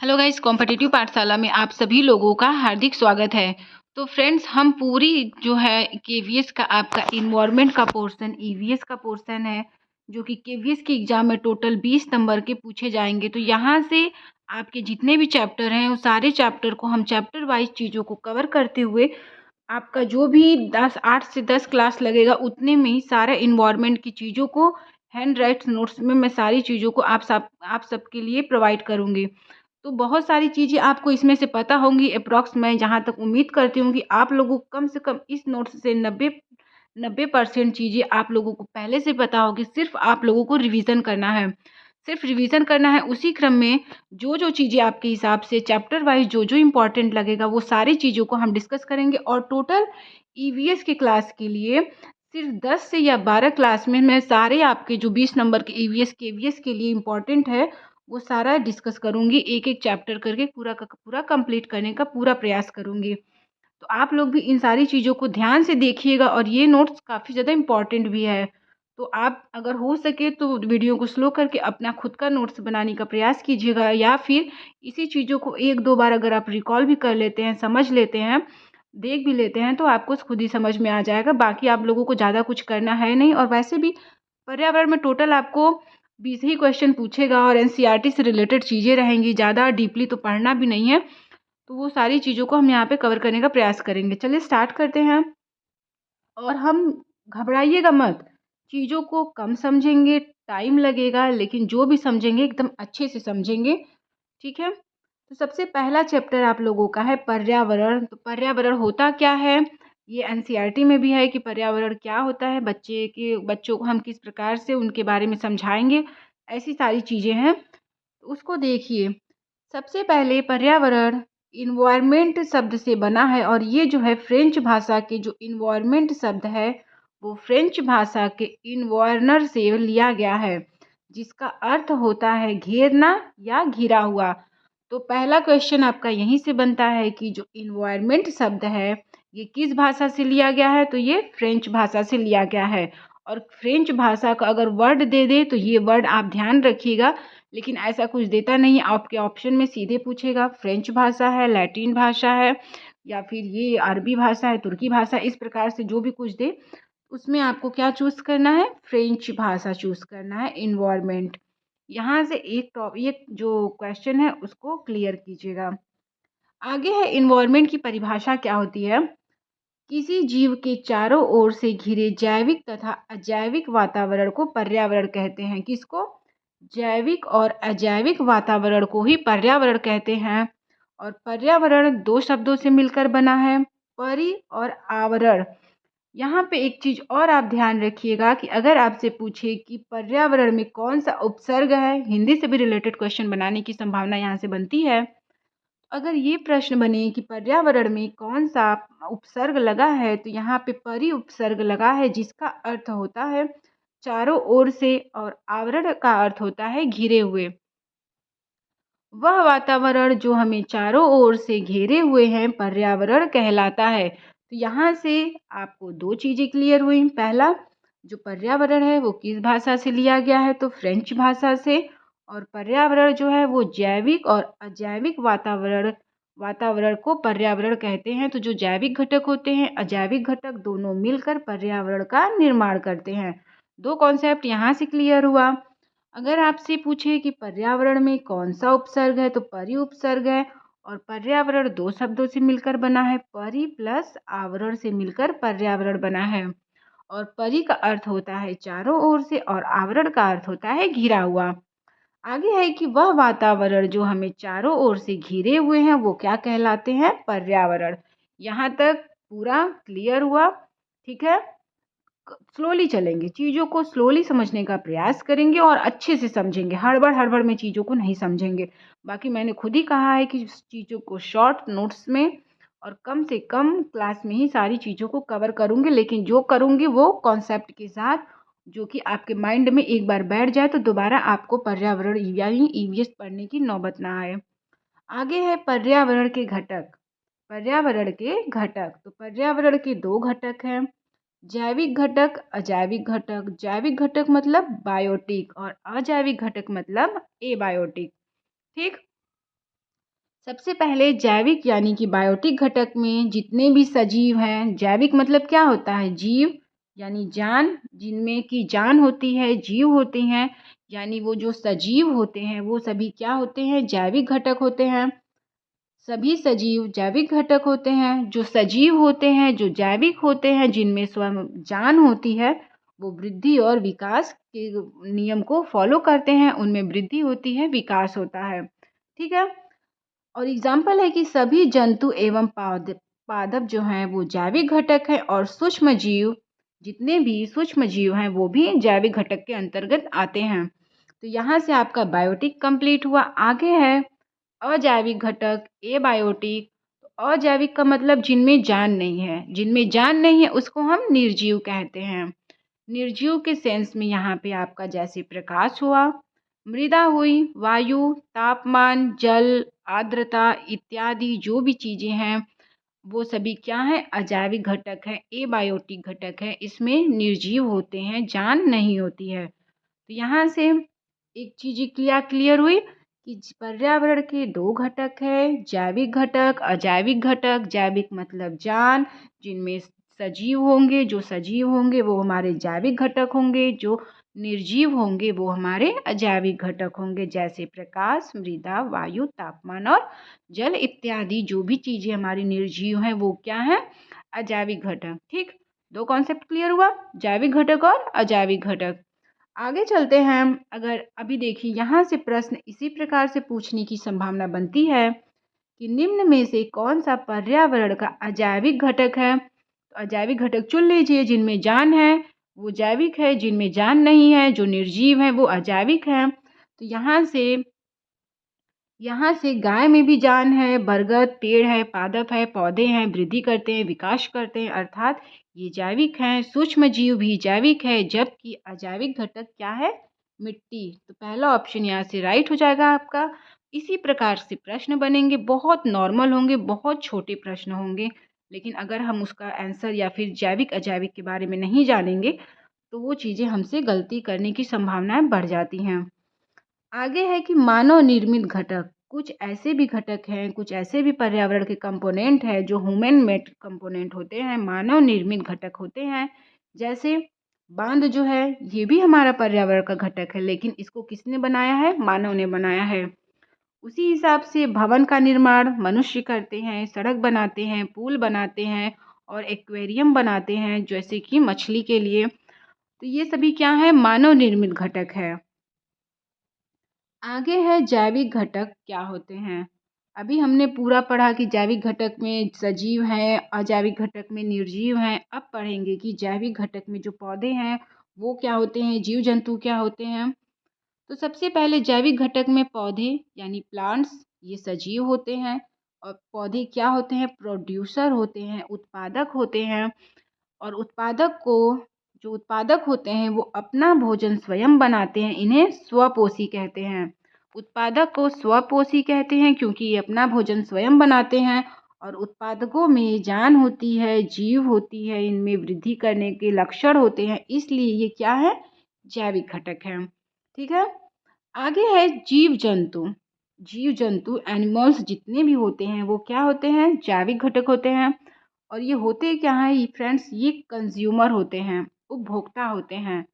Hello guys, competitive पाठशाला में आप सभी लोगों का हार्दिक स्वागत है। तो फ्रेंड्स, हम पूरी जो है केवीएस का आपका इन्वायरमेंट का पोर्शन ईवीएस का पोर्शन है, जो कि केवीएस के एग्जाम में टोटल 20 नंबर के पूछे जाएंगे। तो यहाँ से आपके जितने भी चैप्टर हैं, उस सारे चैप्टर को हम चैप्टर वाइज चीज़ों को कवर करते हुए आपका जो भी 8 से 10 क्लास लगेगा, उतने में ही सारा इन्वायरमेंट की चीज़ों को हैंड राइट नोट्स में मैं सारी चीज़ों को आप सबके लिए प्रोवाइड करूँगी। तो बहुत सारी चीज़ें आपको इसमें से पता होंगी एप्रॉक्स। मैं जहाँ तक उम्मीद करती हूँ कि आप लोगों को कम से कम इस नोट्स से 90% चीज़ें आप लोगों को पहले से पता होगी। सिर्फ़ आप लोगों को रिवीज़न करना है। सिर्फ़ रिवीज़न करना है, उसी क्रम में जो चीज़ें आपके हिसाब से चैप्टर वाइज़ जो इम्पोर्टेंट लगेगा, वो सारी चीज़ों को हम डिस्कस करेंगे। और टोटल ईवीएस की क्लास के लिए सिर्फ़ 10 से या 12 क्लास में मैं सारे आपके जो 20 नंबर के ईवीएस, केवीएस के लिए इम्पोर्टेंट है, वो सारा डिस्कस करूँगी। एक-एक चैप्टर करके पूरा का पूरा कंप्लीट करने का पूरा प्रयास करूँगी। तो आप लोग भी इन सारी चीज़ों को ध्यान से देखिएगा, और ये नोट्स काफ़ी ज़्यादा इम्पोर्टेंट भी है। तो आप अगर हो सके तो वीडियो को स्लो करके अपना खुद का नोट्स बनाने का प्रयास कीजिएगा, या फिर इसी चीज़ों को 1-2 बार अगर आप रिकॉल भी कर लेते हैं, समझ लेते हैं, देख भी लेते हैं, तो आपको खुद ही समझ में आ जाएगा। बाकी आप लोगों को ज़्यादा कुछ करना है नहीं। और वैसे भी पर्यावरण में टोटल आपको 20 ही क्वेश्चन पूछेगा, और एनसीईआरटी से रिलेटेड चीज़ें रहेंगी, ज़्यादा डीपली तो पढ़ना भी नहीं है। तो वो सारी चीज़ों को हम यहाँ पे कवर करने का प्रयास करेंगे। चलिए स्टार्ट करते हैं। और हम घबराइएगा मत, चीज़ों को कम समझेंगे, टाइम लगेगा, लेकिन जो भी समझेंगे एकदम अच्छे से समझेंगे, ठीक है? तो सबसे पहला चैप्टर आप लोगों का है पर्यावरण। तो पर्यावरण होता क्या है? ये एनसीईआरटी में भी है कि पर्यावरण क्या होता है, बच्चों को हम किस प्रकार से उनके बारे में समझाएँगे, ऐसी सारी चीज़ें हैं। तो उसको देखिए। सबसे पहले पर्यावरण इन्वायरमेंट शब्द से बना है, और ये जो है फ्रेंच भाषा के जो इन्वायरमेंट शब्द है, वो फ्रेंच भाषा के इन्वायर्नर से लिया गया है, जिसका अर्थ होता है घेरना या घिरा हुआ। तो पहला क्वेश्चन आपका यहीं से बनता है कि जो इन्वायरमेंट शब्द है, ये किस भाषा से लिया गया है? तो ये फ्रेंच भाषा से लिया गया है। और फ्रेंच भाषा का अगर वर्ड दे दे तो ये वर्ड आप ध्यान रखिएगा, लेकिन ऐसा कुछ देता नहीं। आपके ऑप्शन में सीधे पूछेगा फ्रेंच भाषा है, लैटिन भाषा है, या फिर ये अरबी भाषा है, तुर्की भाषा, इस प्रकार से जो भी कुछ दे, उसमें आपको क्या चूज़ करना है? फ्रेंच भाषा चूज़ करना है, एनवायरनमेंट। यहाँ से एक जो क्वेश्चन है उसको क्लियर कीजिएगा। आगे है एनवायरनमेंट की परिभाषा क्या होती है? किसी जीव के चारों ओर से घिरे जैविक तथा अजैविक वातावरण को पर्यावरण कहते हैं। किसको? जैविक और अजैविक वातावरण को ही पर्यावरण कहते हैं। और पर्यावरण दो शब्दों से मिलकर बना है, परि और आवरण। यहाँ पे एक चीज़ और आप ध्यान रखिएगा कि अगर आपसे पूछे कि पर्यावरण में कौन सा उपसर्ग है, हिंदी से भी रिलेटेड क्वेश्चन बनाने की संभावना यहाँ से बनती है। अगर ये प्रश्न बने कि पर्यावरण में कौन सा उपसर्ग लगा है, तो यहाँ पे परि उपसर्ग लगा है, जिसका अर्थ होता है चारों ओर से, और आवरण का अर्थ होता है घिरे हुए। वह वातावरण जो हमें चारों ओर से घेरे हुए हैं, पर्यावरण कहलाता है। तो यहाँ से आपको दो चीज़ें क्लियर हुई। पहला, जो पर्यावरण है वो किस भाषा से लिया गया है? तो फ्रेंच भाषा से। और पर्यावरण जो है वो जैविक और अजैविक वातावरण वातावरण को पर्यावरण कहते हैं। तो जो जैविक घटक होते हैं, अजैविक घटक, दोनों मिलकर पर्यावरण का निर्माण करते हैं। दो कॉन्सेप्ट यहाँ से क्लियर हुआ। अगर आपसे पूछे कि पर्यावरण में कौन सा उपसर्ग है, तो परि उपसर्ग है। और पर्यावरण दो शब्दों से मिलकर बना है, परि प्लस आवरण से मिलकर पर्यावरण बना है। और परि का अर्थ होता है चारों ओर से, और आवरण का अर्थ होता है घिरा हुआ। आगे है कि वह वातावरण जो हमें चारों ओर से घिरे हुए हैं, वो क्या कहलाते हैं? पर्यावरण। यहाँ तक पूरा क्लियर हुआ? ठीक है। स्लोली चलेंगे, चीज़ों को स्लोली समझने का प्रयास करेंगे, और अच्छे से समझेंगे, हड़बड़ हड़बड़ में चीज़ों को नहीं समझेंगे। बाकी मैंने खुद ही कहा है कि चीज़ों को शॉर्ट नोट्स में और कम से कम क्लास में ही सारी चीज़ों को कवर करूँगी, लेकिन जो करूँगी वो कॉन्सेप्ट के साथ, जो कि आपके माइंड में एक बार बैठ जाए तो दोबारा आपको पर्यावरण यानी ईवीएस पढ़ने की नौबत ना आए। आगे है पर्यावरण के घटक। पर्यावरण के घटक, तो पर्यावरण के दो घटक हैं, जैविक घटक, अजैविक घटक। जैविक घटक मतलब बायोटिक, और अजैविक घटक मतलब एबायोटिक। ठीक। सबसे पहले जैविक यानी कि बायोटिक घटक में जितने भी सजीव हैं, जैविक मतलब क्या होता है? जीव यानी जान, जिनमें की जान होती है, जीव होते हैं, यानी वो जो सजीव होते हैं वो सभी क्या होते हैं? जैविक घटक होते हैं। सभी सजीव जैविक घटक होते हैं। जो सजीव होते हैं, जो जैविक होते हैं, जिनमें स्वयं जान होती है, वो वृद्धि और विकास के नियम को फॉलो करते हैं। उनमें वृद्धि होती है, विकास होता है। ठीक है। और एग्जाम्पल है कि सभी जंतु एवं पादप जो हैं वो जैविक घटक हैं, और सूक्ष्म जीव, जितने भी सूक्ष्म जीव हैं वो भी जैविक घटक के अंतर्गत आते हैं। तो यहाँ से आपका बायोटिक कंप्लीट हुआ। आगे है अजैविक घटक, एबायोटिक। अजैविक का मतलब जिनमें जान नहीं है, जिनमें जान नहीं है उसको हम निर्जीव कहते हैं। निर्जीव के सेंस में यहाँ पे आपका जैसे प्रकाश हुआ, मृदा हुई, वायु, तापमान, जल, आर्द्रता इत्यादि जो भी चीज़ें हैं वो सभी क्या है? अजैविक घटक है, एबायोटिक घटक है। इसमें निर्जीव होते हैं, जान नहीं होती है। तो यहाँ से एक चीज़ क्लियर हुई कि पर्यावरण के दो घटक है, जैविक घटक, अजैविक घटक। जैविक मतलब जान, जिनमें सजीव होंगे, जो सजीव होंगे वो हमारे जैविक घटक होंगे, जो निर्जीव होंगे वो हमारे अजैविक घटक होंगे, जैसे प्रकाश, मृदा, वायु, तापमान और जल इत्यादि जो भी चीज़ें हमारी निर्जीव हैं वो क्या है? अजैविक घटक। ठीक, दो कॉन्सेप्ट क्लियर हुआ, जैविक घटक और अजैविक घटक। आगे चलते हैं। अगर अभी देखिए यहाँ से प्रश्न इसी प्रकार से पूछने की संभावना बनती है कि निम्न में से कौन सा पर्यावरण का अजैविक घटक है? तो अजैविक घटक चुन लीजिए। जिनमें जान है वो जैविक है, जिनमें जान नहीं है, जो निर्जीव है वो अजैविक है। तो यहाँ से गाय में भी जान है, बरगद पेड़ है, पादप है, पौधे हैं, वृद्धि करते हैं, विकास करते हैं, अर्थात ये जैविक हैं। सूक्ष्म जीव भी जैविक है, जबकि अजैविक घटक क्या है? मिट्टी। तो पहला ऑप्शन यहाँ से राइट हो जाएगा आपका। इसी प्रकार से प्रश्न बनेंगे, बहुत नॉर्मल होंगे, बहुत छोटे प्रश्न होंगे, लेकिन अगर हम उसका आंसर या फिर जैविक अजैविक के बारे में नहीं जानेंगे तो वो चीज़ें हमसे गलती करने की संभावनाएं बढ़ जाती हैं। आगे है कि मानव निर्मित घटक। कुछ ऐसे भी घटक हैं, कुछ ऐसे भी पर्यावरण के कंपोनेंट हैं जो ह्यूमन मेड कंपोनेंट होते हैं, मानव निर्मित घटक होते हैं। जैसे बांध जो है ये भी हमारा पर्यावरण का घटक है, लेकिन इसको किसने बनाया है? मानव ने बनाया है। उसी हिसाब से भवन का निर्माण मनुष्य करते हैं, सड़क बनाते हैं, पुल बनाते हैं और एक्वेरियम बनाते हैं, जैसे कि मछली के लिए। तो ये सभी क्या है? मानव निर्मित घटक है। आगे है जैविक घटक क्या होते हैं। अभी हमने पूरा पढ़ा कि जैविक घटक में सजीव हैं, अजैविक घटक में निर्जीव हैं। अब पढ़ेंगे कि जैविक घटक में जो पौधे हैं वो क्या होते हैं, जीव जंतु क्या होते हैं। तो सबसे पहले जैविक घटक में पौधे यानी प्लांट्स, ये सजीव होते हैं। और पौधे क्या होते हैं? प्रोड्यूसर होते हैं, उत्पादक होते हैं। और जो उत्पादक होते हैं वो अपना भोजन स्वयं बनाते हैं, इन्हें स्वपोषी कहते हैं। उत्पादक को स्वपोषी कहते हैं क्योंकि ये अपना भोजन स्वयं बनाते हैं। और उत्पादकों में जान होती है, जीव होती है, इनमें वृद्धि करने के लक्षण होते हैं, इसलिए ये क्या है? जैविक घटक है। ठीक है। आगे है जीव जंतु। जीव जंतु एनिमल्स जितने भी होते हैं वो क्या होते हैं? जैविक घटक होते हैं। और ये होते क्या हैं ये फ्रेंड्स? ये कंज्यूमर होते हैं, उपभोक्ता होते हैं।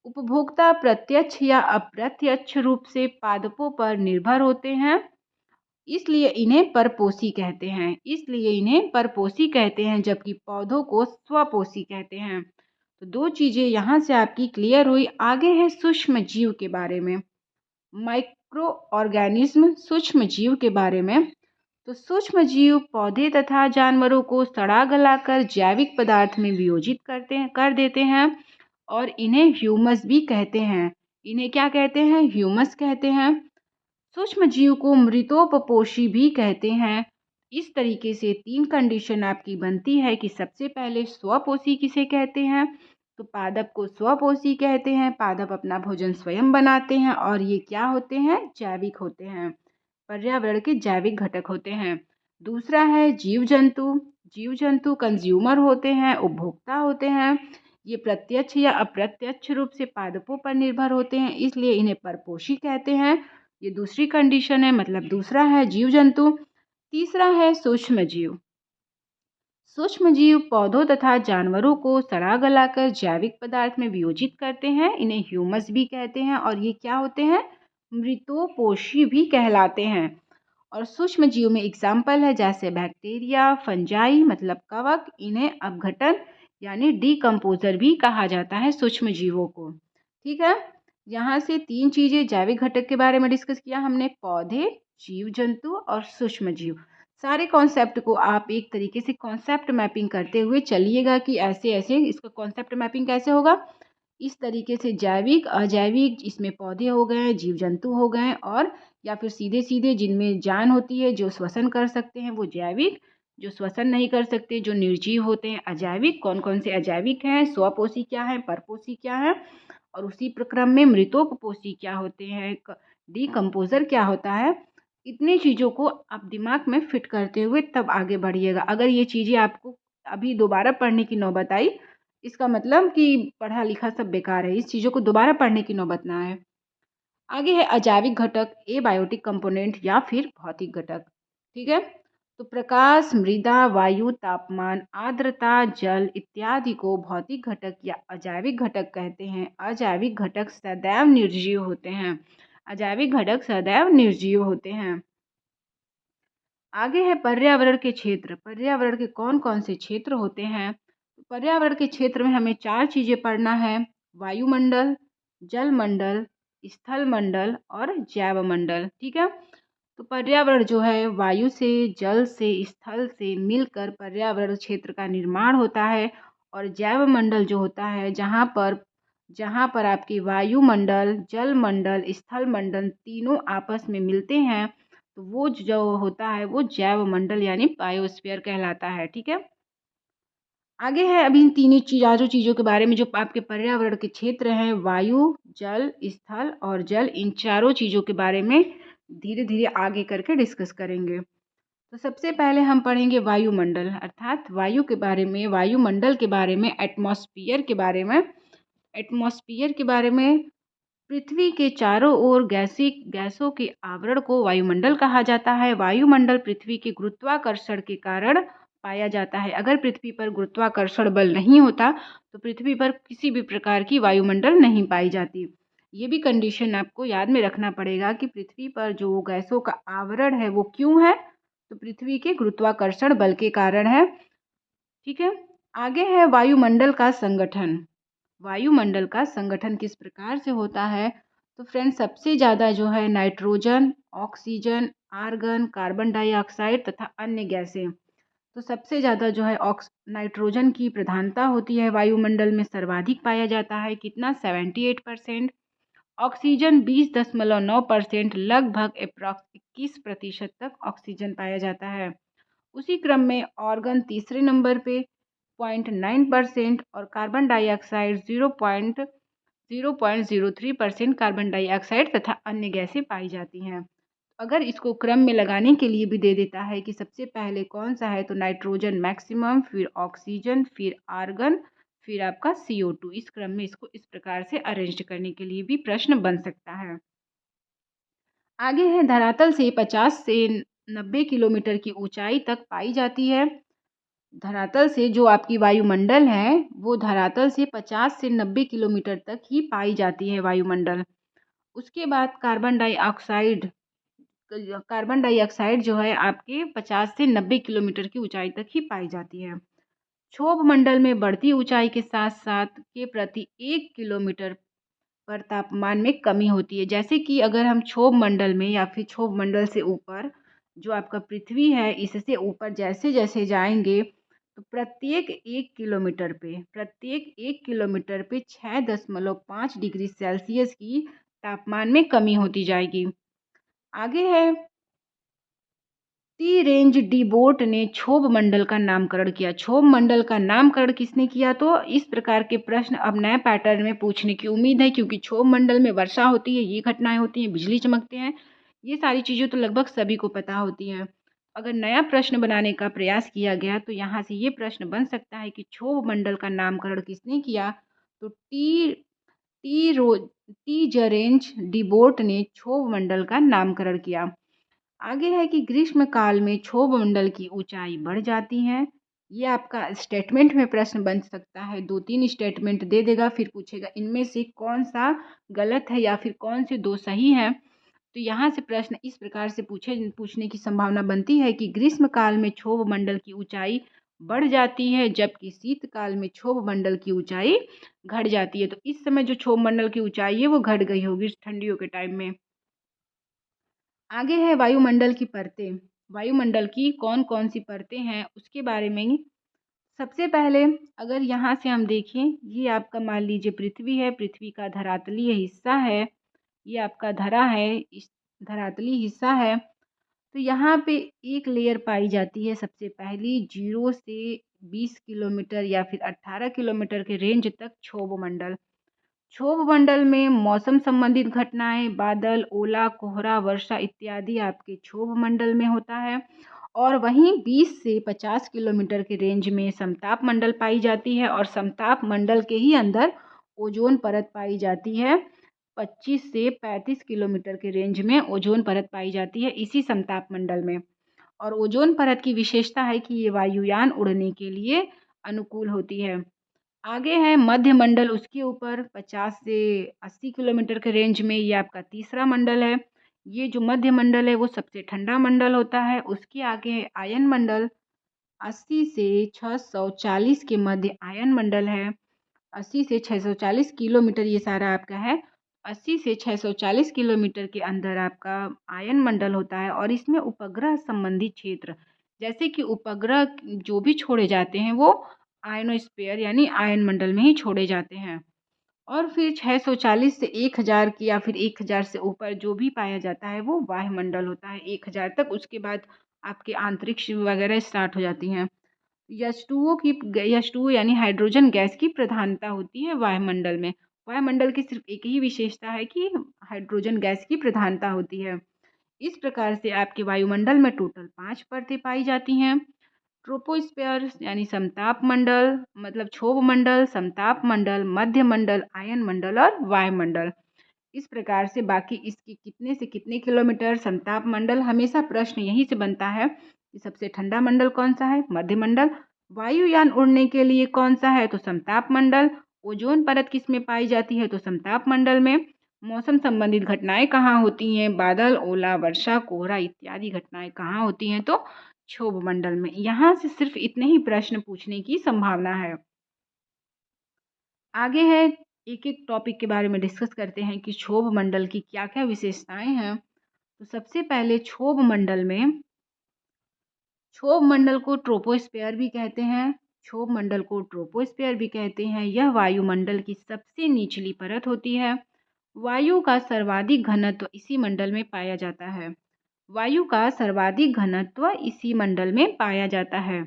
उपभोक्ता प्रत्यक्ष या अप्रत्यक्ष रूप से पादपों पर निर्भर होते हैं, इसलिए इन्हें परपोषी कहते हैं, जबकि पौधों को स्वपोषी कहते हैं। तो दो चीज़ें यहाँ से आपकी क्लियर हुई। आगे है सूक्ष्म जीव के बारे में, माइक्रो ऑर्गेनिज्म, सूक्ष्म जीव के बारे में। तो सूक्ष्म जीव पौधे तथा जानवरों को सड़ा गलाकर जैविक पदार्थ में वियोजित कर देते हैं, और इन्हें ह्यूमस भी कहते हैं। इन्हें क्या कहते हैं? ह्यूमस कहते हैं। सूक्ष्म जीव को मृतोपपोषी भी कहते हैं। इस तरीके से तीन कंडीशन आपकी बनती है कि सबसे पहले स्वपोषी किसे कहते हैं? तो पादप को स्वपोषी कहते हैं। पादप अपना भोजन स्वयं बनाते हैं और ये क्या होते हैं? जैविक होते हैं, पर्यावरण के जैविक घटक होते हैं। दूसरा है जीव जंतु। जीव जंतु कंज्यूमर होते हैं, उपभोक्ता होते हैं। ये प्रत्यक्ष या अप्रत्यक्ष रूप से पादपों पर निर्भर होते हैं, इसलिए इन्हें परपोषी कहते हैं। ये दूसरी कंडीशन है, मतलब दूसरा है जीव जंतु। तीसरा है सूक्ष्म जीव। सूक्ष्म जीव पौधों तथा जानवरों को सड़ा गलाकर जैविक पदार्थ में वियोजित करते हैं। इन्हें ह्यूमस भी कहते हैं और ये क्या होते हैं? मृतोपोषी भी कहलाते हैं। और सूक्ष्म जीव में एग्जाम्पल है जैसे बैक्टीरिया, फंजाई मतलब कवक। इन्हें अपघटन यानी डीकम्पोजर भी कहा जाता है सूक्ष्म जीवों को। ठीक है, यहाँ से तीन चीजें जैविक घटक के बारे में डिस्कस किया हमने, पौधे, जीव जंतु और सूक्ष्म जीव। सारे कॉन्सेप्ट को आप एक तरीके से कॉन्सेप्ट मैपिंग करते हुए चलिएगा कि ऐसे ऐसे इसका कॉन्सेप्ट मैपिंग कैसे होगा। इस तरीके से जैविक, अजैविक, इसमें पौधे हो गए, जीव जंतु हो गए, और या फिर सीधे सीधे जिनमें जान होती है, जो श्वसन कर सकते हैं वो जैविक, जो श्वसन नहीं कर सकते, जो निर्जीव होते हैं अजैविक। कौन कौन से अजैविक हैं? स्वपोषी क्या है, परपोषी क्या है, और उसी प्रक्रम में मृतोपपोषी क्या होते हैं, डीकम्पोजर क्या होता है। इतनी चीज़ों को आप दिमाग में फिट करते हुए तब आगे बढ़िएगा। अगर ये चीज़ें आपको अभी दोबारा पढ़ने की नौबत आई, इसका मतलब कि पढ़ा लिखा सब बेकार है, इस चीज़ों को दोबारा पढ़ने की नौबत ना आए। आगे है अजैविक घटक, एबायोटिक कंपोनेंट या फिर भौतिक घटक। ठीक है, तो प्रकाश, मृदा, वायु, तापमान, आर्द्रता, जल इत्यादि को भौतिक घटक या अजैविक घटक कहते हैं। अजैविक घटक सदैव निर्जीव होते हैं। अजैविक घटक सदैव निर्जीव होते हैं। आगे है पर्यावरण के क्षेत्र। पर्यावरण के कौन कौन से क्षेत्र होते हैं? पर्यावरण के क्षेत्र में हमें चार चीज़ें पढ़ना है: वायुमंडल, जलमंडल, स्थल मंडल और जैव मंडल। ठीक है, तो पर्यावरण जो है वायु से, जल से, स्थल से मिलकर पर्यावरण क्षेत्र का निर्माण होता है। और जैव मंडल जो होता है जहाँ पर आपकी वायुमंडल, जल मंडल, स्थल मंडल तीनों आपस में मिलते हैं, तो वो जो होता है वो जैव मंडल यानी बायोस्फीयर कहलाता है। ठीक है, आगे है अभी इन चारों चीज़ों के बारे में, जो आपके पर्यावरण के क्षेत्र हैं, वायु, जल, स्थल और जल, इन चारों चीज़ों के बारे में धीरे धीरे आगे करके डिस्कस करेंगे। तो सबसे पहले हम पढ़ेंगे वायुमंडल, अर्थात वायु के बारे में, वायुमंडल के बारे में, एटमॉस्फेयर के बारे में। एटमॉस्फेयर के बारे में, पृथ्वी के चारों ओर गैसों के आवरण को वायुमंडल कहा जाता है। वायुमंडल पृथ्वी के गुरुत्वाकर्षण के कारण पाया जाता है। अगर पृथ्वी पर गुरुत्वाकर्षण बल नहीं होता तो पृथ्वी पर किसी भी प्रकार की वायुमंडल नहीं पाई जाती। ये भी कंडीशन आपको याद में रखना पड़ेगा कि पृथ्वी पर जो गैसों का आवरण है वो क्यों है, तो पृथ्वी के गुरुत्वाकर्षण बल के कारण है। ठीक है, आगे है वायुमंडल का संगठन। वायुमंडल का संगठन किस प्रकार से होता है? तो फ्रेंड्स, सबसे ज़्यादा जो है nitrogen, oxygen, argon, carbon dioxide तथा अन्य गैसें। तो सबसे ज़्यादा जो है नाइट्रोजन की प्रधानता होती है, वायुमंडल में सर्वाधिक पाया जाता है। कितना? 78%। ऑक्सीजन 20.9%, लगभग अप्रॉक्स 21% तक ऑक्सीजन पाया जाता है। उसी क्रम में ऑर्गन तीसरे नंबर पे 0.9% और कार्बन डाइऑक्साइड 0.03% कार्बन डाइऑक्साइड तथा अन्य गैसें पाई जाती हैं। अगर इसको क्रम में लगाने के लिए भी दे देता है कि सबसे पहले कौन सा है, तो नाइट्रोजन मैक्सिमम, फिर ऑक्सीजन, फिर आर्गन, फिर आपका CO2। इस क्रम में इसको इस प्रकार से अरेंज करने के लिए भी प्रश्न बन सकता है। आगे है धरातल से 50 से 90 किलोमीटर की ऊंचाई तक पाई जाती है। धरातल से जो आपकी वायुमंडल है वो धरातल से 50 से 90 किलोमीटर तक ही पाई जाती है वायुमंडल। उसके बाद कार्बन डाइऑक्साइड जो है आपके 50 से 90 किलोमीटर की ऊंचाई तक ही पाई जाती है। क्षोभ मंडल में बढ़ती ऊंचाई के साथ साथ के प्रति 1 किलोमीटर पर तापमान में कमी होती है। जैसे कि अगर हम क्षोभ मंडल में या फिर क्षोभ मंडल से ऊपर जो आपका पृथ्वी है, इससे ऊपर जैसे जैसे जाएंगे तो प्रत्येक 1 किलोमीटर पे 6.5 डिग्री सेल्सियस की तापमान में कमी होती जाएगी। आगे है टी रेंज डी बोट ने क्षोभ मंडल का नामकरण किया। क्षोभ मंडल का नामकरण किसने किया? तो इस प्रकार के प्रश्न अब नए पैटर्न में पूछने की उम्मीद है, क्योंकि क्षोभ मंडल में वर्षा होती है, ये घटनाएं होती हैं, बिजली चमकते हैं, ये सारी चीज़ें तो लगभग सभी को पता होती हैं। अगर नया प्रश्न बनाने का प्रयास किया गया तो यहाँ से ये प्रश्न बन सकता है कि क्षोभ मंडल का नामकरण किसने किया? तो टी जरेंज डिबोट ने क्षोभ मंडल का नामकरण किया। आगे है कि ग्रीष्म काल में क्षोभ मंडल की ऊंचाई बढ़ जाती है। ये आपका स्टेटमेंट में प्रश्न बन सकता है, 2-3 स्टेटमेंट दे देगा, फिर पूछेगा इनमें से कौन सा गलत है या फिर कौन से 2 सही हैं। तो यहाँ से प्रश्न इस प्रकार से पूछने की संभावना बनती है कि ग्रीष्म काल में क्षोभ मंडल की ऊंचाई बढ़ जाती है, जबकि शीतकाल में क्षोभ मंडल की ऊंचाई घट जाती है। तो इस समय जो क्षोभ मंडल की ऊंचाई है वो घट गई होगी ठंडियों के टाइम में। आगे है वायुमंडल की परतें। वायुमंडल की कौन-कौन सी परतें हैं उसके बारे में सबसे पहले अगर यहाँ से हम देखें, ये आपका मान लीजिए पृथ्वी है, पृथ्वी का धरातलीय हिस्सा है, ये आपका धरा है, इस धरातली हिस्सा है। तो यहाँ पे एक लेयर पाई जाती है सबसे पहली 0 से 20 किलोमीटर या फिर 18 किलोमीटर के रेंज तक क्षोभ मंडल। क्षोभ मंडल में मौसम संबंधित घटनाएं, बादल, ओला, कोहरा, वर्षा इत्यादि आपके क्षोभ मंडल में होता है। और वहीं 20 से 50 किलोमीटर के रेंज में समताप मंडल पाई जाती है और समताप मंडल के ही अंदर ओजोन परत पाई जाती है। 25 से 35 किलोमीटर के रेंज में ओजोन परत पाई जाती है इसी समताप मंडल में। और ओजोन परत की विशेषता है कि ये वायुयान उड़ने के लिए अनुकूल होती है। आगे है मध्य मंडल, उसके ऊपर 50 से 80 किलोमीटर के रेंज में ये आपका तीसरा मंडल है। ये जो मध्य मंडल है वो सबसे ठंडा मंडल होता है। उसके आगे है आयन मंडल, 80 से 640 के मध्य आयन मंडल है। 80 से 640 किलोमीटर ये सारा आपका है। 80 से 640 किलोमीटर के अंदर आपका आयन मंडल होता है और इसमें उपग्रह संबंधी क्षेत्र, जैसे कि उपग्रह जो भी छोड़े जाते हैं वो आयनोस्फीयर यानी आयन मंडल में ही छोड़े जाते हैं। और फिर 640 से 1000 की या फिर 1000 से ऊपर जो भी पाया जाता है वो वायुमंडल होता है 1000 तक। उसके बाद आपके अंतरिक्ष वगैरह स्टार्ट हो जाती हैं। H2O यानी हाइड्रोजन गैस की प्रधानता होती है वायुमंडल में। वायुमंडल की सिर्फ एक ही विशेषता है कि हाइड्रोजन गैस की प्रधानता होती है। इस प्रकार से आपके वायुमंडल में टोटल 5 परतें पाई जाती हैं। ट्रोपोस्फीयर यानी समताप मंडल, मतलब क्षोभ मंडल, समताप मंडल, मध्य मंडल, आयन मंडल और वायुमंडल। इस प्रकार से बाकी इसकी कितने से कितने किलोमीटर समताप मंडल, हमेशा प्रश्न यहीं से बनता है कि सबसे ठंडा मंडल कौन सा है, मध्य मंडल। वायुयान उड़ने के लिए कौन सा है, तो समताप मंडल। ओजोन परत किस में पाई जाती है, तो समताप मंडल में। मौसम संबंधित घटनाएं कहाँ होती हैं, बादल, ओला, वर्षा, कोहरा इत्यादि घटनाएं कहाँ होती हैं, तो क्षोभ मंडल में। यहाँ से सिर्फ इतने ही प्रश्न पूछने की संभावना है। आगे है एक-एक टॉपिक के बारे में डिस्कस करते हैं कि क्षोभ मंडल की क्या-क्या विशेषताएं हैं। तो सबसे पहले क्षोभ मंडल को ट्रोपोस्फीयर भी कहते हैं। क्षोभ मंडल को ट्रोपोस्फीयर भी कहते हैं। यह वायुमंडल की सबसे निचली परत होती है। वायु का सर्वाधिक घनत्व इसी मंडल में पाया जाता है। वायु का सर्वाधिक घनत्व इसी मंडल में पाया जाता है।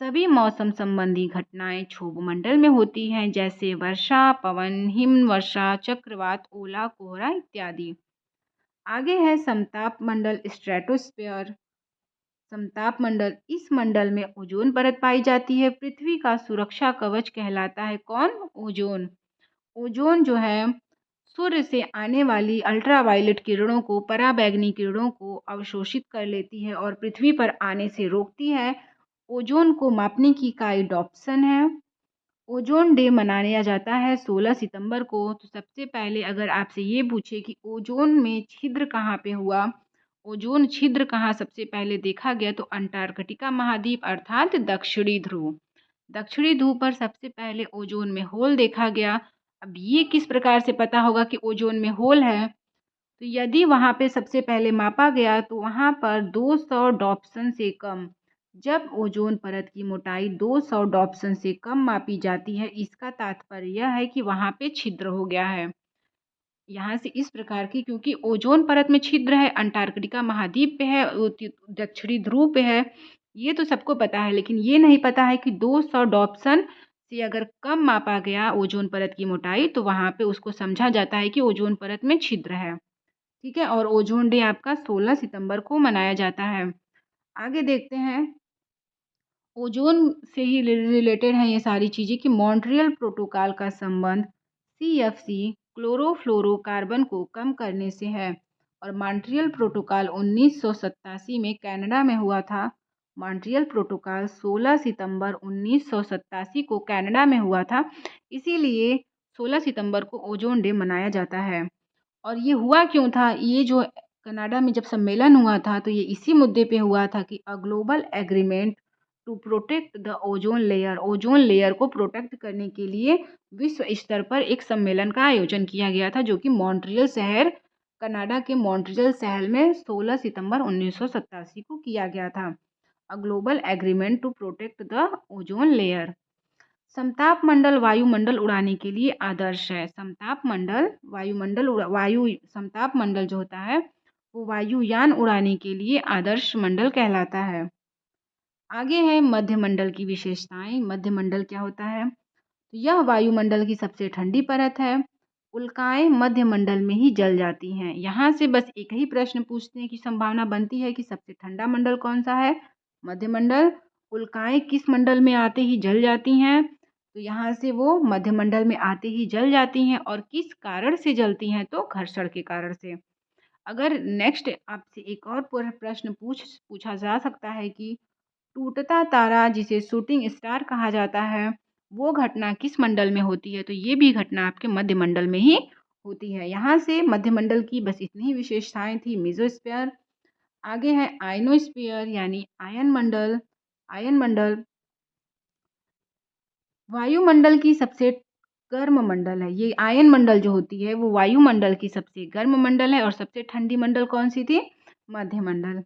सभी मौसम संबंधी घटनाएं क्षोभ मंडल में होती हैं, जैसे वर्षा, पवन, हिमवर्षा, चक्रवात, ओला, कोहरा इत्यादि। आगे है समताप मंडल, स्ट्रेटोस्फीयर। समताप मंडल, इस मंडल में ओजोन परत पाई जाती है। पृथ्वी का सुरक्षा कवच कहलाता है कौन, ओजोन। ओजोन जो है सूर्य से आने वाली अल्ट्रावायलेट किरणों को, पराबैंगनी किरणों को अवशोषित कर लेती है और पृथ्वी पर आने से रोकती है। ओजोन को मापने की इकाई डॉप्सन है। ओजोन डे मनाया जाता है 16 सितंबर को। तो सबसे पहले अगर आपसे ये पूछे कि ओजोन में छिद्र कहाँ पे हुआ, ओजोन छिद्र कहाँ सबसे पहले देखा गया, तो अंटार्कटिका महाद्वीप अर्थात दक्षिणी ध्रुव। दक्षिणी ध्रुव पर सबसे पहले ओजोन में होल देखा गया। अब ये किस प्रकार से पता होगा कि ओजोन में होल है, तो यदि वहाँ पे सबसे पहले मापा गया तो वहाँ पर 200 डॉप्सन से कम, जब ओजोन परत की मोटाई 200 डॉप्सन से कम मापी जाती है, इसका तात्पर्य यह है कि वहाँ पे छिद्र हो गया है। यहाँ से इस प्रकार की, क्योंकि ओजोन परत में छिद्र है, अंटार्कटिका महाद्वीप पे है, दक्षिणी ध्रुव पे है, ये तो सबको पता है, लेकिन ये नहीं पता है कि 200 डॉप्सन से अगर कम मापा गया ओजोन परत की मोटाई तो वहाँ पे उसको समझा जाता है कि ओजोन परत में छिद्र है। ठीक है, और ओजोन डे आपका 16 सितंबर को मनाया जाता है। आगे देखते हैं, ओजोन से ही रिलेटेड हैं ये सारी चीज़ें कि मॉन्ट्रियल प्रोटोकॉल का संबंध CFC क्लोरोफ्लोरोकार्बन को कम करने से है। और मॉन्ट्रियल प्रोटोकॉल 1987 में कनाडा में हुआ था। मॉन्ट्रियल प्रोटोकॉल 16 सितंबर 1987 को कनाडा में हुआ था। इसीलिए 16 सितंबर को ओजोन डे मनाया जाता है। और ये हुआ क्यों था? ये जो कनाडा में जब सम्मेलन हुआ था तो ये इसी मुद्दे पे हुआ था कि a global agreement to protect the ozone layer को प्रोटेक्ट करने के लिए विश्व स्तर पर एक सम्मेलन का आयोजन किया गया था, जो कि मॉन्ट्रियल शहर, कनाडा के मॉन्ट्रियल शहर में 16 सितंबर 1987 को किया गया था। A global agreement to protect the ozone layer. समताप मंडल वायुमंडल उड़ाने के लिए आदर्श है। समताप मंडल समताप मंडल जो होता है वो वायुयान उड़ाने के लिए आदर्श मंडल कहलाता है। आगे है मध्यमंडल की विशेषताएं। मध्यमंडल क्या होता है? तो यह वायुमंडल की सबसे ठंडी परत है। उल्काएं मध्यमंडल में ही जल जाती हैं। यहाँ से बस एक ही प्रश्न पूछने की संभावना बनती है कि सबसे ठंडा मंडल कौन सा है? मध्यमंडल। उल्काएं किस मंडल में आते ही जल जाती हैं? तो यहाँ से वो मध्यमंडल में आते ही जल जाती हैं। और किस कारण से जलती हैं? तो घर्षण के कारण से। अगर नेक्स्ट आपसे एक और प्रश्न पूछा जा सकता है कि टूटता तारा जिसे शूटिंग स्टार कहा जाता है, वो घटना किस मंडल में होती है? तो ये भी घटना आपके मध्यमंडल में ही होती है। यहाँ से मध्यमंडल की बस इतनी ही विशेषताएं थी। मेसोस्फीयर। आगे है आयनोस्फीयर यानी आयन मंडल। आयन मंडल वायुमंडल की सबसे गर्म मंडल है। ये आयन मंडल जो होती है वो वायुमंडल की सबसे गर्म मंडल है। और सबसे ठंडी मंडल कौन सी थी? मध्यमंडल।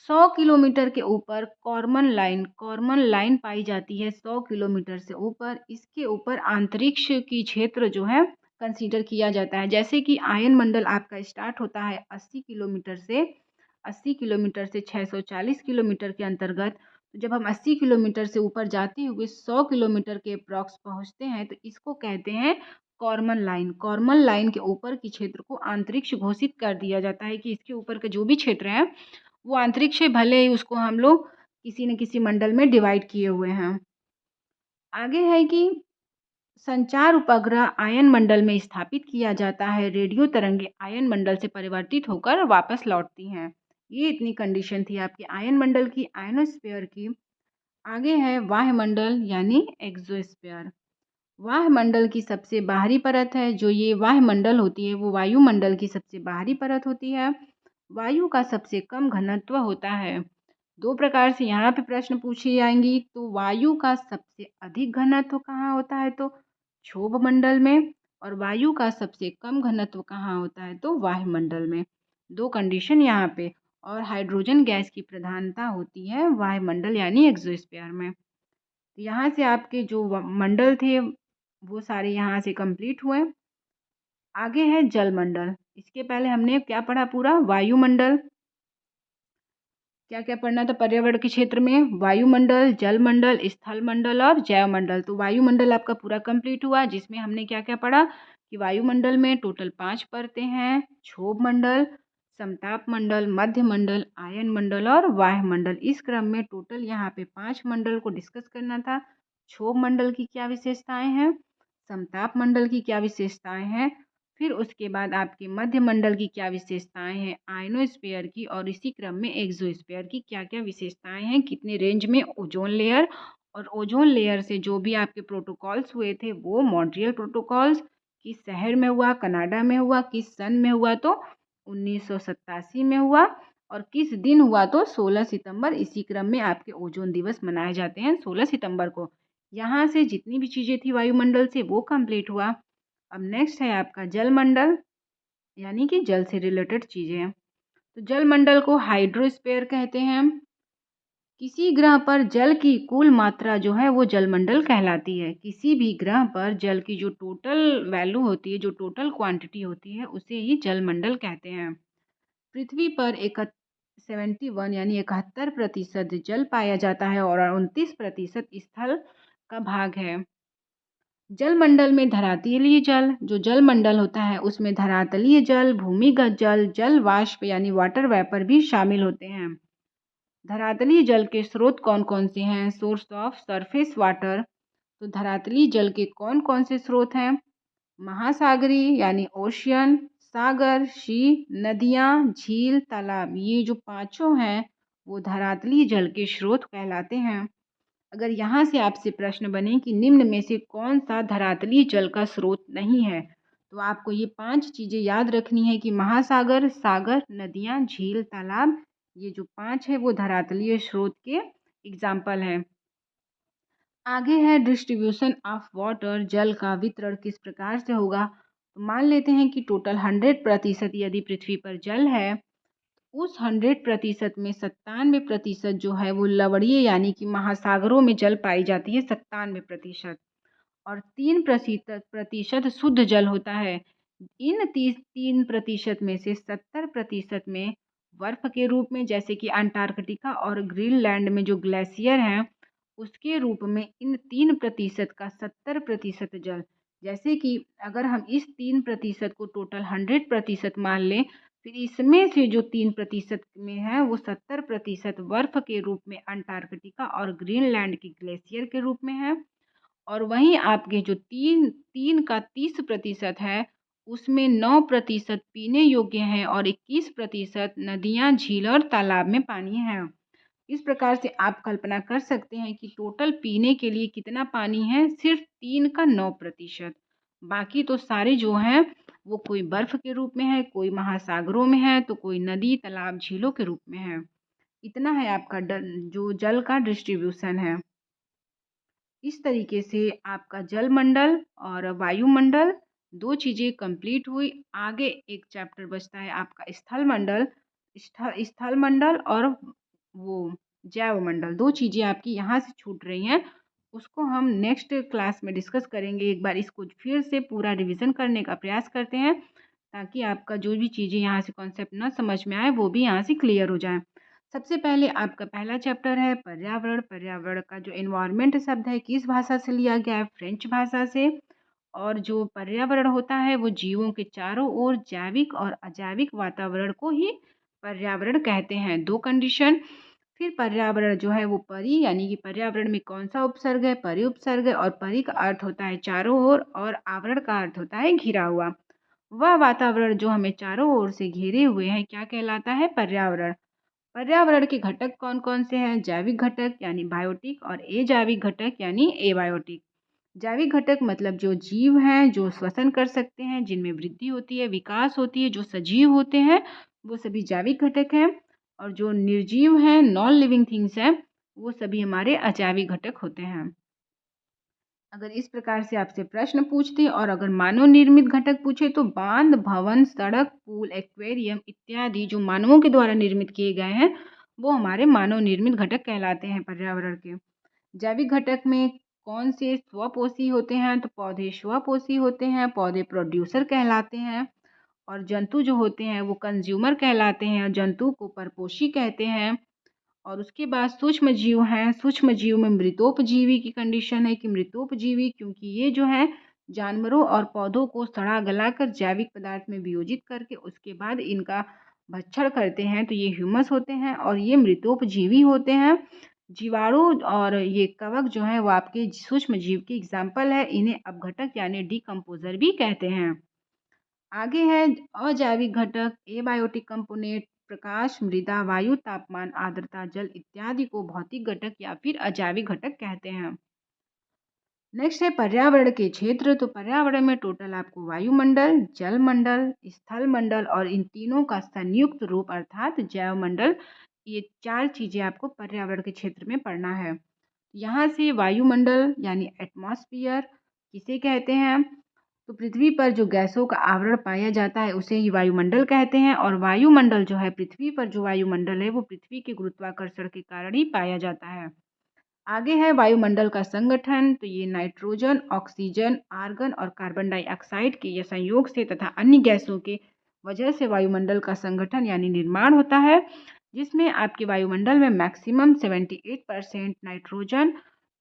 100 किलोमीटर के ऊपर कॉर्मन लाइन पाई जाती है। 100 किलोमीटर से ऊपर इसके ऊपर अंतरिक्ष की क्षेत्र जो है कंसीडर किया जाता है। जैसे कि आयन मंडल आपका स्टार्ट होता है 80 किलोमीटर से 640 किलोमीटर के अंतर्गत। तो जब हम 80 किलोमीटर से ऊपर जाते हुए 100 किलोमीटर के अप्रॉक्स पहुंचते हैं तो इसको कहते हैं कॉर्मन लाइन। कॉर्मन लाइन के ऊपर की क्षेत्र को अंतरिक्ष घोषित कर दिया जाता है कि इसके ऊपर का जो भी क्षेत्र है वो अंतरिक्ष है, भले ही उसको हम लोग किसी न किसी मंडल में डिवाइड किए हुए हैं। आगे है कि संचार उपग्रह आयन मंडल में स्थापित किया जाता है। रेडियो तरंगे आयन मंडल से परिवर्तित होकर वापस लौटती हैं। ये इतनी कंडीशन थी आपके आयन मंडल की, आयनोस्फीयर की। आगे है वायुमंडल यानी एक्सोस्फीयर। वायुमंडल की सबसे बाहरी परत है। जो ये वायुमंडल होती है वो वायुमंडल की सबसे बाहरी परत होती है। वायु का सबसे कम घनत्व होता है। दो प्रकार से यहाँ पे प्रश्न पूछी जाएंगी। तो वायु का सबसे अधिक घनत्व कहाँ होता है? तो क्षोभ मंडल में। और वायु का सबसे कम घनत्व कहाँ होता है? तो वायुमंडल में। दो कंडीशन यहाँ पे। और हाइड्रोजन गैस की प्रधानता होती है वायुमंडल यानी एक्सोस्फीयर में। तो यहाँ से आपके जो मंडल थे वो सारे यहाँ से कंप्लीट हुए। आगे है जलमंडल। इसके पहले हमने क्या पढ़ा? पूरा वायुमंडल। क्या क्या पढ़ना था पर्यावरण के क्षेत्र में? वायुमंडल, जलमंडल, स्थलमंडल और जैवमंडल। तो वायुमंडल आपका पूरा कंप्लीट हुआ, जिसमें हमने क्या क्या पढ़ा कि वायुमंडल में टोटल 5 परतें हैं। क्षोभ मंडल, समताप मंडल, मध्य मंडल, आयन मंडल और वायुमंडल। इस क्रम में टोटल यहाँ पे 5 मंडल को डिस्कस करना था। क्षोभ मंडल की क्या विशेषताएं हैं, समताप मंडल की क्या विशेषताएं हैं, फिर उसके बाद आपके मध्य मंडल की क्या विशेषताएं हैं, आयनोस्फीयर की, और इसी क्रम में एक्सोस्फीयर की क्या क्या विशेषताएं हैं, कितने रेंज में ओजोन लेयर। और ओजोन लेयर से जो भी आपके प्रोटोकॉल्स हुए थे वो मॉन्ट्रियल प्रोटोकॉल्स किस शहर में हुआ? कनाडा में हुआ। किस सन में हुआ? तो 1987 में हुआ। और किस दिन हुआ? तो 16 सितंबर। इसी क्रम में आपके ओजोन दिवस मनाए जाते हैं 16 सितंबर को। यहाँ से जितनी भी चीज़ें थी वायुमंडल से वो कंप्लीट हुआ। अब नेक्स्ट है आपका जलमंडल यानी कि जल से रिलेटेड चीज़ें। तो जलमंडल को हाइड्रोस्फीयर कहते हैं। किसी ग्रह पर जल की कुल मात्रा जो है वो जलमंडल कहलाती है। किसी भी ग्रह पर जल की जो टोटल वैल्यू होती है, जो टोटल क्वांटिटी होती है, उसे ही जलमंडल कहते हैं। पृथ्वी पर 71 यानी 71% जल पाया जाता है और 29% स्थल का भाग है। जलमंडल में धरातलीय जल, जो जलमंडल होता है उसमें धरातलीय जल, भूमिगत जल, जल वाष्प यानी वाटर वेपर भी शामिल होते हैं। धरातलीय जल के स्रोत कौन कौन से हैं? Source of surface water. तो धरातलीय जल के कौन कौन से स्रोत हैं? महासागरीय यानी ओशियन, सागर, सी, नदियाँ, झील, तालाब, ये जो पाँचों हैं वो धरातलीय जल के स्रोत कहलाते हैं। अगर यहाँ से आपसे प्रश्न बने कि निम्न में से कौन-सा धरातलीय जल का स्रोत नहीं है, तो आपको ये 5 चीज़ें याद रखनी है कि महासागर, सागर, नदियाँ, झील, तालाब, ये जो 5 है वो धरातलीय स्रोत के एग्ज़ाम्पल हैं। आगे है डिस्ट्रीब्यूशन ऑफ वाटर, जल का वितरण किस प्रकार से होगा? तो मान लेते हैं कि टोटल 100% यदि पृथ्वी पर जल है, उस 100% में 97% जो है वो लवणीय यानी कि महासागरों में जल पाई जाती है, 97%, और 3% शुद्ध जल होता है। इन 3% में से 70% में बर्फ के रूप में, जैसे कि अंटार्कटिका और ग्रीनलैंड में जो ग्लेशियर हैं, उसके रूप में इन 3% का 70% जल। जैसे कि अगर हम इस 3% को टोटल 100% मान लें, फिर इसमें से जो 3% में है वो 70% बर्फ के रूप में अंटार्कटिका और ग्रीनलैंड की ग्लेशियर के रूप में है। और वहीं आपके जो 3 का 30% है, उसमें 9% पीने योग्य हैं और 21% नदियाँ, झील और तालाब में पानी है। इस प्रकार से आप कल्पना कर सकते हैं कि टोटल पीने के लिए कितना पानी है, सिर्फ 3 का 9%। बाकी तो सारे जो हैं वो कोई बर्फ के रूप में है, कोई महासागरों में है, तो कोई नदी, तालाब, झीलों के रूप में है। इतना है आपका जो जल का डिस्ट्रीब्यूशन है। इस तरीके से आपका जलमंडल और वायुमंडल 2 चीज़ें कंप्लीट हुई। आगे एक चैप्टर बचता है आपका स्थलमंडल। स्थलमंडल और वो जैवमंडल, 2 चीज़ें आपकी यहाँ से छूट रही हैं। उसको हम नेक्स्ट क्लास में डिस्कस करेंगे। एक बार इसको फिर से पूरा रिवीजन करने का प्रयास करते हैं, ताकि आपका जो भी चीज़ें यहाँ से कॉन्सेप्ट ना समझ में आए वो भी यहाँ से क्लियर हो जाए। सबसे पहले आपका पहला चैप्टर है पर्यावरण। पर्यावरण का जो एनवायरनमेंट शब्द है किस भाषा से लिया गया है? फ्रेंच भाषा से। और जो पर्यावरण होता है वो जीवों के चारों ओर जैविक और अजैविक वातावरण को ही पर्यावरण कहते हैं। 2 कंडीशन। फिर पर्यावरण जो है वो परि यानी कि पर्यावरण में कौन सा उपसर्ग है? परि उपसर्ग है, और परि का अर्थ होता है चारों ओर और आवरण का अर्थ होता है घिरा हुआ। वह वातावरण जो हमें चारों ओर से घेरे हुए हैं क्या कहलाता है? पर्यावरण। पर्यावरण के घटक कौन-कौन से हैं? जैविक घटक यानी बायोटिक और अजैविक घटक यानी एबायोटिक। जैविक घटक मतलब जो जीव हैं, जो श्वसन कर सकते हैं, जिनमें वृद्धि होती है, विकास होती है, जो सजीव होते हैं, वो सभी जैविक घटक हैं। और जो निर्जीव हैं, नॉन लिविंग थिंग्स हैं, वो सभी हमारे अजैविक घटक होते हैं। अगर इस प्रकार से आपसे प्रश्न पूछते और अगर मानव निर्मित घटक पूछे तो बांध, भवन, सड़क, पुल, एक्वेरियम इत्यादि जो मानवों के द्वारा निर्मित किए गए हैं, वो हमारे मानव निर्मित घटक कहलाते हैं पर्यावरण के। जैविक घटक में कौन से स्वपोषी होते हैं? तो पौधे स्वपोषी होते हैं, पौधे प्रोड्यूसर कहलाते हैं। और जंतु जो होते हैं वो कंज्यूमर कहलाते हैं, जंतु को परपोषी कहते हैं। और उसके बाद सूक्ष्म जीव हैं। सूक्ष्म जीव में मृतोपजीवी की कंडीशन है कि मृतोपजीवी क्योंकि ये जो है जानवरों और पौधों को सड़ा गलाकर जैविक पदार्थ में वियोजित करके उसके बाद इनका भक्षण करते हैं, तो ये ह्यूमस होते हैं और ये मृतोपजीवी होते हैं। जीवाणु और ये कवक जो है वो आपके सूक्ष्म जीव के एग्जाम्पल है। इन्हें अपघटक यानी डिकम्पोजर भी कहते हैं। आगे है अजैविक घटक, एबायोटिक कंपोनेंट, प्रकाश, मृदा, वायु, तापमान, आर्द्रता, जल इत्यादि को भौतिक घटक या फिर अजैविक घटक कहते हैं। नेक्स्ट है पर्यावरण के क्षेत्र। तो पर्यावरण में टोटल आपको वायुमंडल, जलमंडल, स्थलमंडल और इन तीनों का संयुक्त रूप अर्थात जैवमंडल, ये 4 चीज़ें आपको पर्यावरण के क्षेत्र में पढ़ना है। यहाँ से वायुमंडल यानी एटमॉस्फेयर किसे कहते हैं? तो पृथ्वी पर जो गैसों का आवरण पाया जाता है उसे ही वायुमंडल कहते हैं। और वायुमंडल जो है पृथ्वी पर जो वायुमंडल है वो पृथ्वी के गुरुत्वाकर्षण के कारण ही पाया जाता है। आगे है वायुमंडल का संगठन। तो ये नाइट्रोजन, ऑक्सीजन, आर्गन और कार्बन डाइऑक्साइड के ये संयोग से तथा अन्य गैसों के वजह से वायुमंडल का संगठन यानी निर्माण होता है, जिसमें आपके वायुमंडल में मैक्सिमम 78% नाइट्रोजन,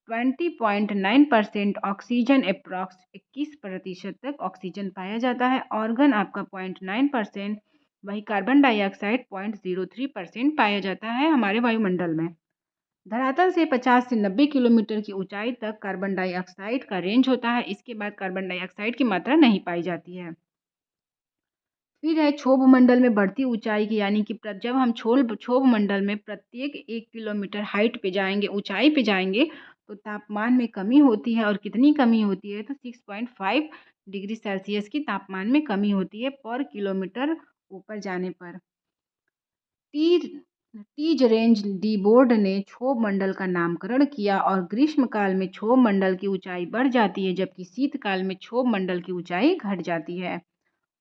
20.9% ऑक्सीजन, अप्रॉक्स 21% तक ऑक्सीजन पाया जाता है। ऑर्गन आपका 0.9%, वही कार्बन डाइऑक्साइड 0.03% पाया जाता है हमारे वायुमंडल में। धरातल से 50 से 90 किलोमीटर की ऊंचाई तक कार्बन डाइऑक्साइड का रेंज होता है। इसके बाद कार्बन डाइऑक्साइड की मात्रा नहीं पाई जाती है। फिर है क्षोभ मंडल में बढ़ती ऊंचाई की, यानी कि जब हम क्षोभ मंडल में प्रत्येक 1 किलोमीटर हाइट पे जाएंगे, ऊंचाई पे जाएंगे, तो तापमान में कमी होती है। और कितनी कमी होती है? तो 6.5 डिग्री सेल्सियस की तापमान में कमी होती है पर किलोमीटर ऊपर जाने पर। Teej Teej range D board ने क्षोभ मंडल का नामकरण किया और ग्रीष्मकाल में क्षोभ मंडल की ऊंचाई बढ़ जाती है, जबकि शीतकाल में क्षोभ मंडल की ऊंचाई घट जाती है।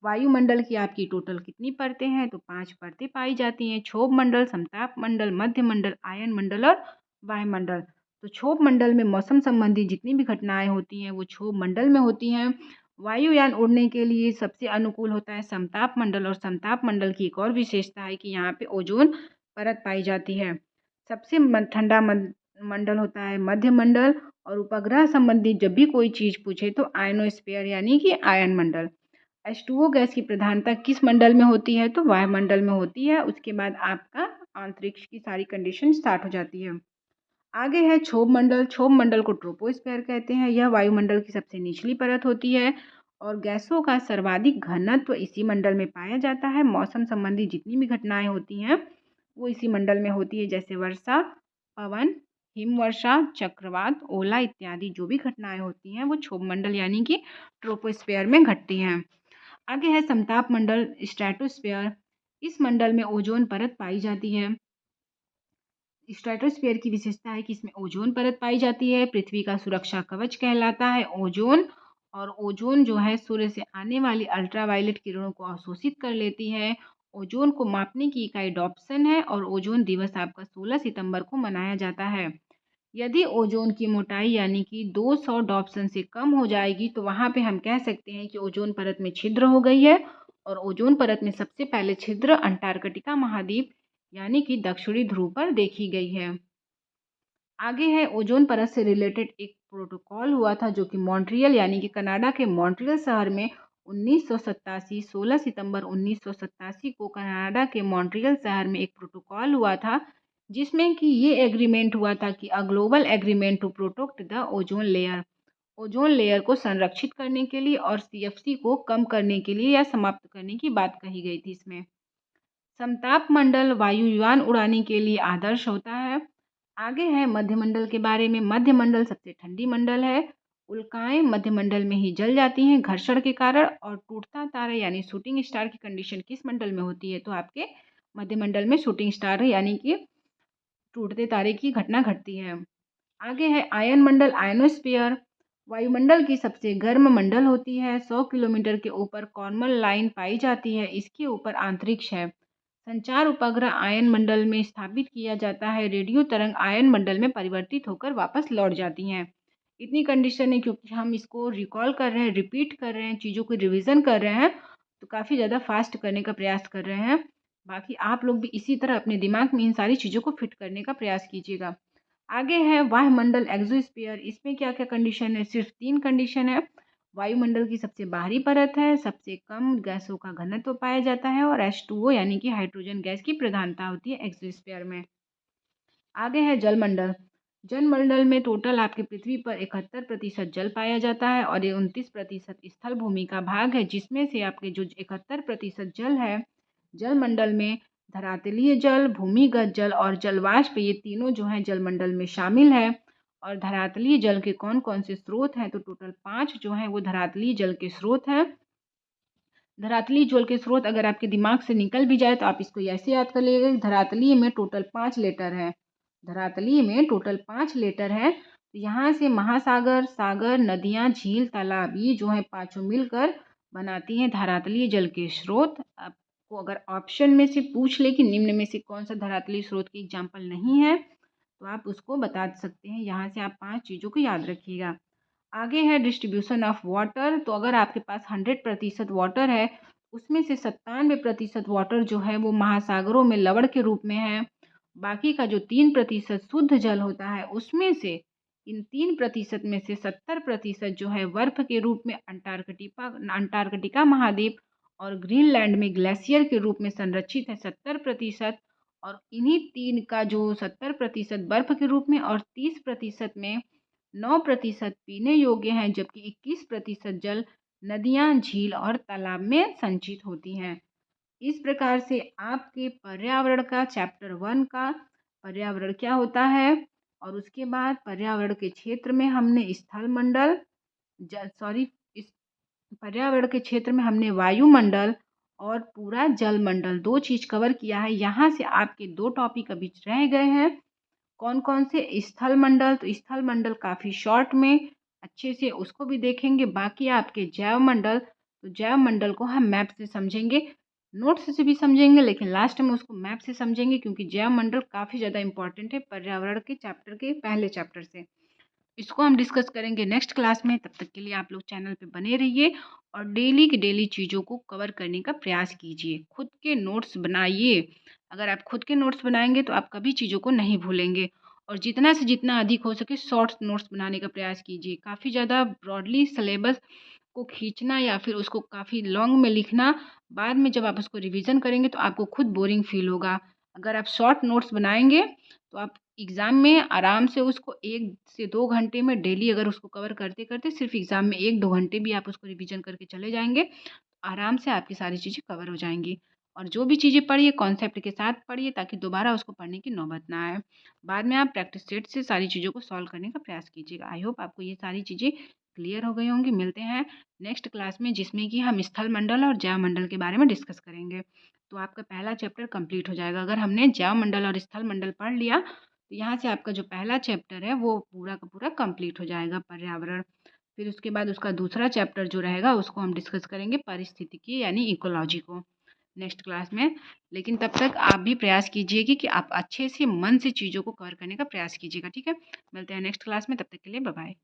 वायुमंडल की आपकी टोटल कितनी परतें हैं? तो 5 परतें पाई जाती हैं। क्षोभ मंडल, समताप मंडल, मध्य मंडल, आयन मंडल और वायुमंडल। तो क्षोभ मंडल में मौसम संबंधी जितनी भी घटनाएं होती हैं वो क्षोभ मंडल में होती हैं। वायुयान उड़ने के लिए सबसे अनुकूल होता है समताप मंडल, और समताप मंडल की एक और विशेषता है कि यहाँ पे ओजोन परत पाई जाती है। सबसे ठंडा मंडल होता है मध्य मंडल। और उपग्रह संबंधी जब भी कोई चीज़ पूछे तो आयनोस्फीयर यानी कि आयन मंडल। H2O गैस की प्रधानता किस मंडल में होती है? तो वायुमंडल में होती है। उसके बाद आपका अंतरिक्ष की सारी कंडीशन स्टार्ट हो जाती है। आगे है क्षोभ मंडल। क्षोभ मंडल को ट्रोपोस्फेयर कहते हैं। यह वायुमंडल की सबसे निचली परत होती है और गैसों का सर्वाधिक घनत्व इसी मंडल में पाया जाता है। मौसम संबंधी जितनी भी घटनाएं होती हैं वो इसी मंडल में होती है, जैसे वर्षा, पवन, हिमवर्षा, चक्रवात, ओला इत्यादि जो भी घटनाएं होती हैं वो क्षोभ मंडल यानी कि ट्रोपोस्फेयर में घटती हैं। आगे है समताप मंडल, स्ट्रेटोस्फेयर। इस मंडल में ओजोन परत पाई जाती है। स्ट्रेटोस्फेयर की विशेषता है कि इसमें ओजोन परत पाई जाती है। पृथ्वी का सुरक्षा कवच कहलाता है ओजोन। और ओजोन जो है सूर्य से आने वाली अल्ट्रावायलेट किरणों को अवशोषित कर लेती है। ओजोन को मापने की इकाई डॉप्सन है और ओजोन दिवस आपका 16 सितंबर को मनाया जाता है। यदि ओजोन की मोटाई यानी कि 200 डॉप्सन से कम हो जाएगी तो वहाँ पे हम कह सकते हैं कि ओजोन परत में छिद्र हो गई है। और ओजोन परत में सबसे पहले छिद्र अंटार्कटिका महाद्वीप यानी कि दक्षिणी ध्रुव पर देखी गई है। आगे है ओजोन परत से रिलेटेड एक प्रोटोकॉल हुआ था जो कि मॉन्ट्रियल यानी कि कनाडा के मॉन्ट्रियल शहर में 1987 16 सितंबर 1987 को कनाडा के मॉन्ट्रियल शहर में एक प्रोटोकॉल हुआ था, जिसमें कि ये एग्रीमेंट हुआ था कि a global agreement to protect the ozone layer को संरक्षित करने के लिए और सीएफसी को कम करने के लिए या समाप्त करने की बात कही गई थी इसमें। समताप मंडल वायुयान उड़ाने के लिए आदर्श होता है। आगे है मध्यमंडल के बारे में। मध्यमंडल सबसे ठंडी मंडल है। उल्काएं मध्यमंडल में ही जल जाती हैं घर्षण के कारण। और टूटता तारा यानी शूटिंग स्टार की कंडीशन किस मंडल में होती है? तो आपके मध्यमंडल में शूटिंग स्टार यानी कि टूटते तारे की घटना घटती है। आगे है आयन मंडल, आयनोस्फीयर। वायुमंडल की सबसे गर्म मंडल होती है। 100 किलोमीटर के ऊपर कॉर्नल लाइन पाई जाती है। इसके ऊपर अंतरिक्ष है। संचार उपग्रह आयन मंडल में स्थापित किया जाता है। रेडियो तरंग आयन मंडल में परिवर्तित होकर वापस लौट जाती हैं। इतनी कंडीशन है क्योंकि हम इसको रिकॉल कर रहे हैं, रिपीट कर रहे हैं, चीज़ों को रिवीजन कर रहे हैं, तो काफ़ी ज़्यादा फास्ट करने का प्रयास कर रहे हैं। बाकी आप लोग भी इसी तरह अपने दिमाग में इन सारी चीज़ों को फिट करने का प्रयास कीजिएगा। आगे है वायुमंडल, एक्सोस्फीयर। इसमें क्या क्या कंडीशन है? सिर्फ 3 कंडीशन है। वायुमंडल की सबसे बाहरी परत है, सबसे कम गैसों का घनत्व पाया जाता है और H2O यानी कि हाइड्रोजन गैस की प्रधानता होती है एक्सोस्फीयर में। आगे है जलमंडल। जलमंडल में टोटल आपकी पृथ्वी पर 71% जल पाया जाता है और ये 29% स्थल भूमि का भाग है, जिसमें से आपके जो 71% जल है, जलमंडल में धरातलीय जल, भूमिगत जल और जलवाष्प, ये तीनों जो हैं जलमंडल में शामिल है। और धरातलीय जल के कौन कौन से स्रोत हैं? तो टोटल 5 जो हैं वो धरातलीय जल के स्रोत हैं। धरातलीय जल के स्रोत अगर आपके दिमाग से निकल भी जाए तो आप इसको ऐसे याद कर लीजिएगा कि धरातलीय में टोटल 5 लेटर है। धरातलीय में टोटल 5 लेटर है। तो यहाँ से महासागर, सागर, नदियाँ, झील, तालाब, ये जो है पाँचों मिलकर बनाती हैं धरातलीय जल के स्रोत। आपको अगर ऑप्शन में से पूछ ले कि निम्न में से कौन सा धरातलीय स्रोत की एग्जाम्पल नहीं है तो आप उसको बता सकते हैं। यहाँ से आप 5 चीज़ों को याद रखिएगा। आगे है डिस्ट्रीब्यूशन ऑफ वाटर। तो अगर आपके पास 100% वाटर है, उसमें से 97% वाटर जो है वो महासागरों में लवण के रूप में है। बाकी का जो 3% शुद्ध जल होता है, उसमें से इन 3% में से 70% जो है बर्फ के रूप में अंटार्कटिका महाद्वीप और ग्रीनलैंड में ग्लेशियर के रूप में संरक्षित है 70%। और इन्हीं 3 का जो 70% बर्फ के रूप में और 30% में 9% पीने योग्य हैं, जबकि 21% जल नदियाँ, झील और तालाब में संचित होती हैं। इस प्रकार से आपके पर्यावरण का चैप्टर 1 का पर्यावरण क्या होता है और उसके बाद पर्यावरण के क्षेत्र में हमने स्थलमंडल इस पर्यावरण के क्षेत्र में हमने वायुमंडल और पूरा जलमंडल 2 चीज़ कवर किया है। यहाँ से आपके 2 टॉपिक अभी रह गए हैं। कौन-कौन से? स्थलमंडल, तो स्थलमंडल काफ़ी शॉर्ट में अच्छे से उसको भी देखेंगे। बाकी आपके जैवमंडल, तो जैवमंडल को हम मैप से समझेंगे, नोट्स से भी समझेंगे, लेकिन लास्ट में उसको मैप से समझेंगे क्योंकि जैवमंडल काफ़ी ज़्यादा इम्पोर्टेंट है पर्यावरण के चैप्टर के पहले चैप्टर से। इसको हम डिस्कस करेंगे नेक्स्ट क्लास में। तब तक के लिए आप लोग चैनल पे बने रहिए और डेली की डेली चीज़ों को कवर करने का प्रयास कीजिए। खुद के नोट्स बनाइए। अगर आप खुद के नोट्स बनाएंगे तो आप कभी चीज़ों को नहीं भूलेंगे और जितना से जितना अधिक हो सके शॉर्ट नोट्स बनाने का प्रयास कीजिए। काफ़ी ज़्यादा ब्रॉडली सिलेबस को खींचना या फिर उसको काफ़ी लॉन्ग में लिखना, बाद में जब आप उसको रिवीजन करेंगे तो आपको खुद बोरिंग फील होगा। अगर आप शॉर्ट नोट्स बनाएंगे तो आप एग्ज़ाम में आराम से उसको 1 से 2 घंटे में डेली अगर उसको कवर करते-करते सिर्फ़ एग्ज़ाम में 1-2 घंटे भी आप उसको रिवीजन करके चले जाएँगे, आराम से आपकी सारी चीज़ें कवर हो जाएँगी। और जो भी चीज़ें पढ़िए कॉन्सेप्ट के साथ पढ़िए ताकि दोबारा उसको पढ़ने की नौबत ना आए। बाद में आप प्रैक्टिस सेट से सारी चीज़ों को सॉल्व करने का प्रयास कीजिएगा। आई होप आपको ये सारी चीज़ें क्लियर हो गई होंगी। मिलते हैं नेक्स्ट क्लास में जिसमें कि हम स्थलमंडल और जैवमंडल के बारे में डिस्कस करेंगे। तो आपका पहला चैप्टर कंप्लीट हो जाएगा। अगर हमने जैवमंडल और स्थलमंडल पढ़ लिया तो यहाँ से आपका जो पहला चैप्टर है वो पूरा का पूरा कंप्लीट हो जाएगा पर्यावरण। फिर उसके बाद उसका दूसरा चैप्टर जो रहेगा उसको हम डिस्कस करेंगे पारिस्थितिकी यानी इकोलॉजी को नेक्स्ट क्लास में। लेकिन तब तक आप भी प्रयास कीजिएगा कि आप अच्छे से मन से चीज़ों को कवर करने का प्रयास कीजिएगा, ठीक है? मिलते हैं नेक्स्ट क्लास में, तब तक के लिए बाय बाय।